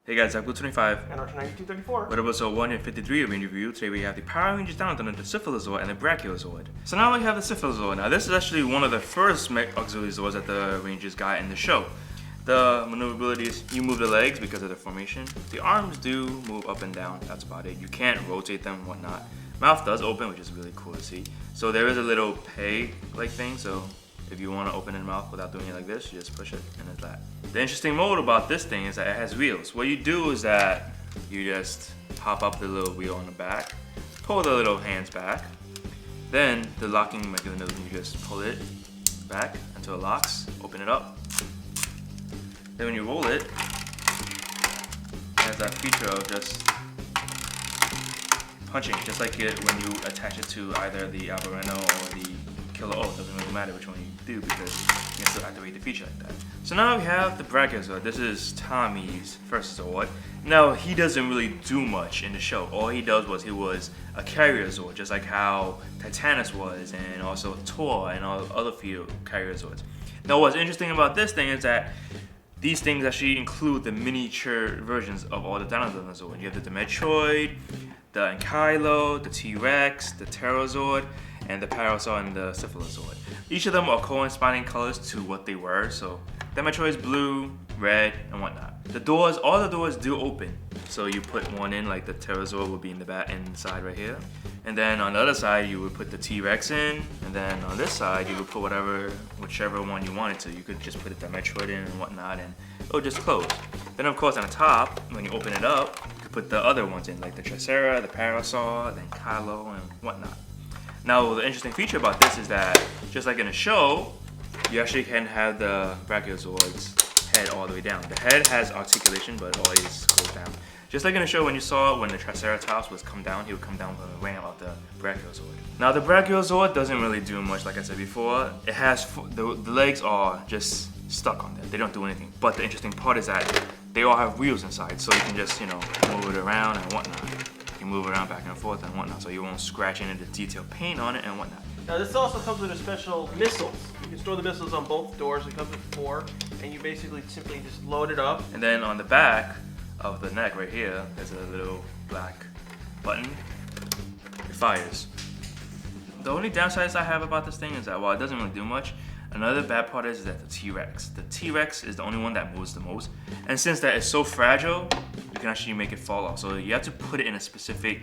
Hey guys, Zach25 and Archer9234. with episode 153 of Range Review. Today we have the Power Rangers down under the Cephalo Zord and the Brachiosaurs. So now we have the Cephalo Zord. Now this is actually one of the first auxiliary Zords that the Rangers got in the show. The maneuverability is you move the legs because of the formation. The arms do move up and down, that's about it. You can't rotate them and whatnot. Mouth does open, which is really cool to see. So there is a little peg-like thing, so if you want to open the mouth without doing it like this, you just push it and it's that. The interesting mode about this thing is that it has wheels. What you do is that you just hop up the little wheel on the back, pull the little hands back, then the locking mechanism, you just pull it back until it locks, open it up. Then when you roll it, it has that feature of just punching, just like it when you attach it to either the Albareno or the Killer O. It doesn't really matter which one you do because you can still activate the feature like that. So now we have the Brachiosaurs. This is Tommy's first Zord. Now he doesn't really do much in the show. All he does was he was a carrier Zord, just like how Titanus was, and also Tor and all other field carrier Zords. Now what's interesting about this thing is that these things actually include the miniature versions of all the dinosaurs in the Zord. You have the Metroid, the Ankylo, the T-Rex, the Pterosaur, and the Parasaur and the Cephalo Zord. Each of them are corresponding colors to what they were. So the Metroid is blue, red, and whatnot. The doors, all the doors do open. So you put one in, like the Pterosaur will be in the back inside right here. And then on the other side, you would put the T-Rex in. And then on this side, you would put whichever one you wanted to. You could just put the Metroid in and whatnot, and it'll just close. Then of course on the top, when you open it up, you could put the other ones in, like the Tricera, the Parasaur, the Ankylo, and whatnot. Now the interesting feature about this is that, just like in a show, you actually can have the Brachiosaurs head all the way down. The head has articulation, but it always goes down. Just like in the show when you saw when the Triceratops was come down, he would come down from the ramp of the Brachiosaur. Now the Brachiosaur doesn't really do much, like I said before. It has, the legs are just stuck on there. They don't do anything. But the interesting part is that they all have wheels inside, so you can just, move it around and whatnot. You move it around back and forth and whatnot, so you won't scratch any of the detailed paint on it and whatnot. Now this also comes with a special missiles. You can store the missiles on both doors. It comes with 4, and you basically simply just load it up. And then on the back of the neck right here, there's a little black button. It fires. The only downsides I have about this thing is that while it doesn't really do much, another bad part is that the T-Rex. The T-Rex is the only one that moves the most. And since that is so fragile, you can actually make it fall off. So you have to put it in a specific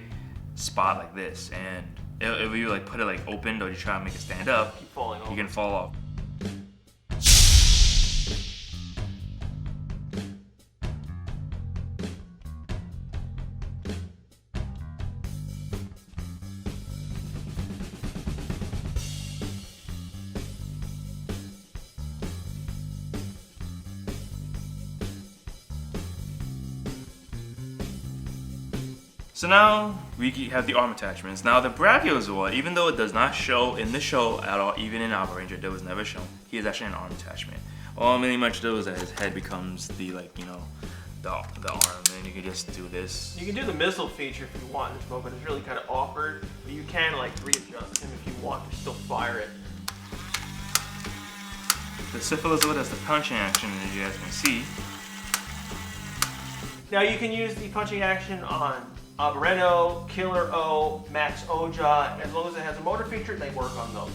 spot like this. And if you like put it like open or you try to make it stand up, you can fall off. So now we have the arm attachments. Now the Brachiosaur, even though it does not show in the show at all, even in Alpha Ranger, that was never shown, he is actually an arm attachment. All it really much does is that his head becomes the the arm, and you can just do this. You can do the missile feature if you want in this mode, but it's really kind of awkward. But you can like readjust him if you want to still fire it. The Cephalo Zord has the punching action, as you guys can see. Now you can use the punching action on Albareno, Killer O, Max Oja. As long as it has a motor feature, they work on those.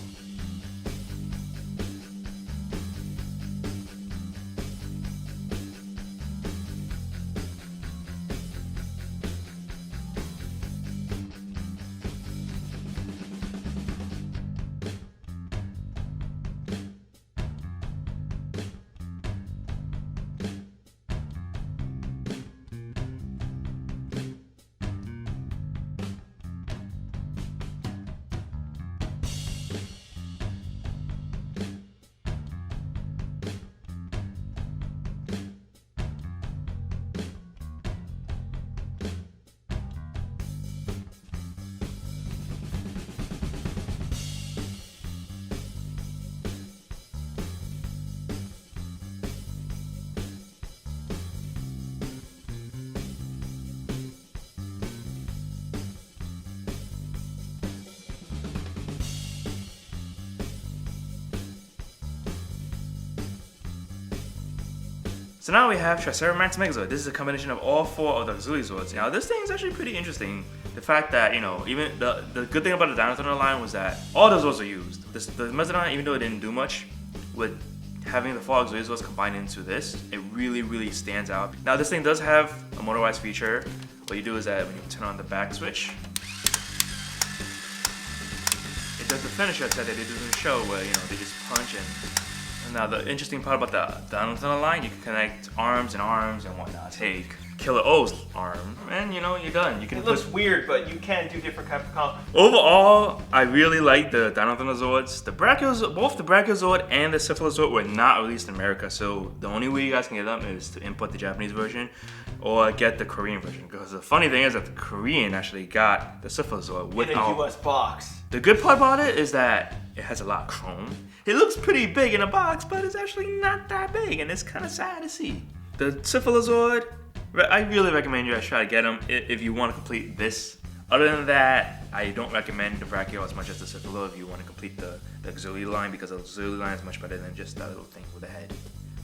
So now we have Triceratops Megazord. This is a combination of all 4 of the auxiliary Zords. Now this thing is actually pretty interesting. The fact that, you know, even the good thing about the Dinosaur line was that all the Zords are used. The Mezzodon, even though it didn't do much, with having the 4 auxiliary Zords combined into this, it really stands out. Now this thing does have a motorized feature. What you do is that when you turn on the back switch, it does the finisher that they do in the show where, you know, they just punch and now the interesting part about the Dinosaur line, you can connect arms and whatnot. Take Killer O's arm, and you know, you're done. You can. It looks weird, but you can do different type of colors. Overall, I really like the Dinosaur Zords. Both the Brachiozord and the Cephalozord were not released in America, so the only way you guys can get them is to import the Japanese version or get the Korean version. Because the funny thing is that the Korean actually got the Cephalozord with in a US box. The good part about it is that it has a lot of chrome. It looks pretty big in a box, but it's actually not that big, and it's kind of sad to see. The Cephalozord, I really recommend you guys try to get them if you want to complete this. Other than that, I don't recommend the Brachio as much as the Cephalo if you want to complete the auxiliary line, because the auxiliary line is much better than just that little thing with a head.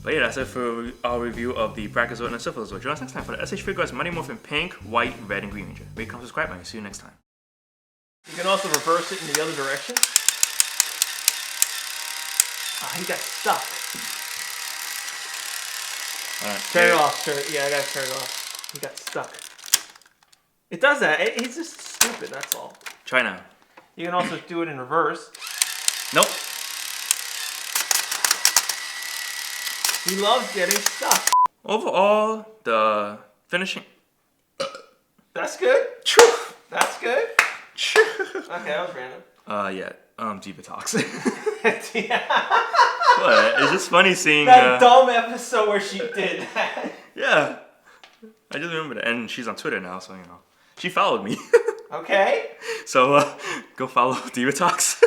But yeah, that's it for our review of the Brachiosaur and the Cephalozord. Join us next time for the SH Figuarts Mighty Morphin Pink, White, Red, and Green Ranger. Rate, comment, subscribe, and see you next time. You can also reverse it in the other direction. Ah, he got stuck. Alright, Turn it off. Yeah, I gotta turn it off. He got stuck. It does that. He's just stupid, that's all. Try now. You can also do it in reverse. Nope. He loves getting stuck. Overall, the finishing... That's good. True. That's good. True. Okay, that was random. Yeah. Diva Talks. Yeah. What? It's just funny seeing that dumb episode where she did that. Yeah. I just remember that. And she's on Twitter now, so you know. She followed me. Okay. So go follow Diva Talks.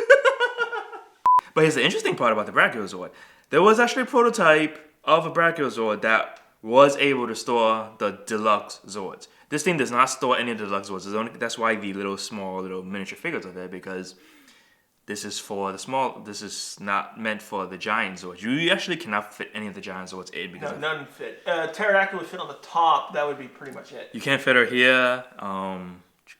But here's the interesting part about the Brachiosaur. There was actually a prototype of a Brachiosaur that was able to store the deluxe Zords. This thing does not store any of the deluxe Zords. That's why the small miniature figures are there, because this is for the small. This is not meant for the giant Zords. You actually cannot fit any of the giant Zords in because none fit. Pterodactyl would fit on the top. That would be pretty much it. You can't fit her here.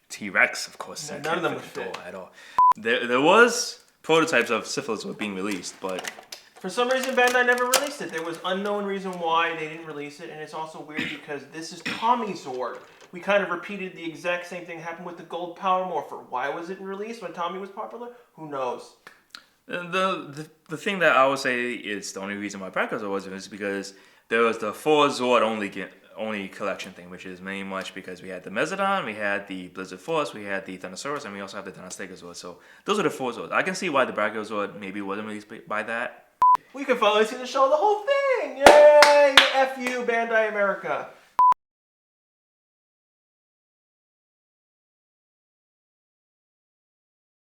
T-Rex, of course. No, none of them would fit at all. There was prototypes of Cephalo being released, but for some reason Bandai never released it. There was unknown reason why they didn't release it, and it's also weird because this is Tommy's Zord. We kind of repeated the exact same thing happened with the Gold Power Morpher. Why was it released when Tommy was popular? Who knows? The thing that I would say is the only reason why Brachiosaur was because there was the 4 Zord only collection thing, which is mainly much because we had the Mezzodon, we had the Blizzard Force, we had the Thundersaurus, and we also have the Dinostegosaurus. So those are the 4 Zords. I can see why the Brachiosaur maybe wasn't released by that. We can finally see the show, the whole thing! Yay! F you, Bandai America.